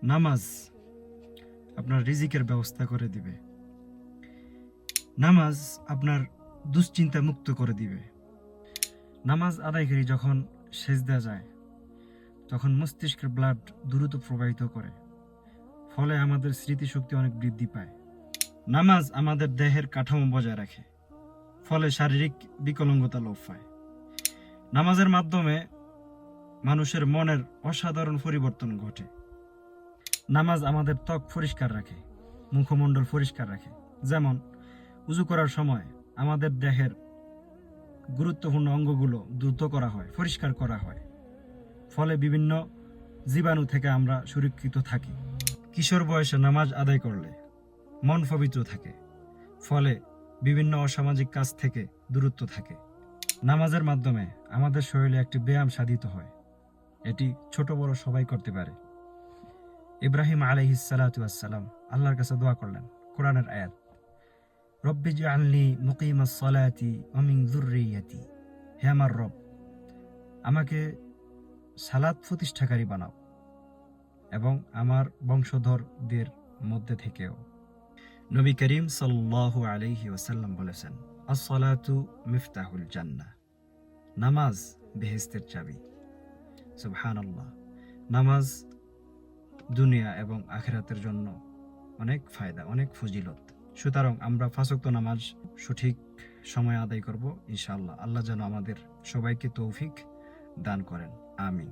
নামাজ আপনার রিজিকের ব্যবস্থা করে দিবে। নামাজ আপনার দুশ্চিন্তা মুক্ত করে দিবে। নামাজ আদায়কারী যখন সেজদা যায় তখন মস্তিষ্কের ব্লাড দ্রুত প্রবাহিত করে, ফলে আমাদের স্মৃতিশক্তি অনেক বৃদ্ধি পায়। নামাজ আমাদের দেহের কাঠামো বজায় রাখে, ফলে শারীরিক বিকলাঙ্গতা লোপ পায়। নামাজের মাধ্যমে মানুষের মনের অসাধারণ পরিবর্তন ঘটে। নামাজ আমাদের ত্বক পরিষ্কার রাখে, মুখমণ্ডল পরিষ্কার রাখে। যেমন উযু করার সময় আমাদের দেহের গুরুত্বপূর্ণ অঙ্গগুলো দ্রুত করা হয়, পরিষ্কার করা হয়, ফলে বিভিন্ন জীবাণু থেকে আমরা সুরক্ষিত থাকি। কিশোর বয়সে নামাজ আদায় করলে মন পবিত্র থাকে, ফলে বিভিন্ন অসামাজিক কাজ থেকে দূরত্ব থাকে। নামাজের মাধ্যমে আমাদের শরীরে একটি ব্যায়াম সাধিত হয়, এটি ছোট বড় সবাই করতে পারে। ইব্রাহিম আলাইহিস সালাতু ওয়াস সালাম আল্লাহর কাছে দোয়া করলেন, কোরআনের আয়াত, রব্বি জাআলনি মুকিমাস সালাতি ওয়া মিন যুররিয়াতি, হে আমার রব, আমাকে সালাত প্রতিষ্ঠাকারী বানাও এবং আমার বংশধরদের মধ্যে থেকেও। নবী করিম সাল্লাল্লাহু আলাইহি ওয়াসাল্লাম বলেছেন, আস-সালাতু মিফতাহুল জান্নাহ, নামাজ বেহেশতের চাবি। সুবহানাল্লাহ। নামাজ দুনিয়া এবং আখিরাতের জন্য অনেক ফায়দা, অনেক ফজিলত। সুতরাং আমরা 5 ওয়াক্ত নামাজ সঠিক সময় আদায় করব ইনশাআল্লাহ। আল্লাহ যেন আমাদের সবাইকে তৌফিক দান করেন, আমিন।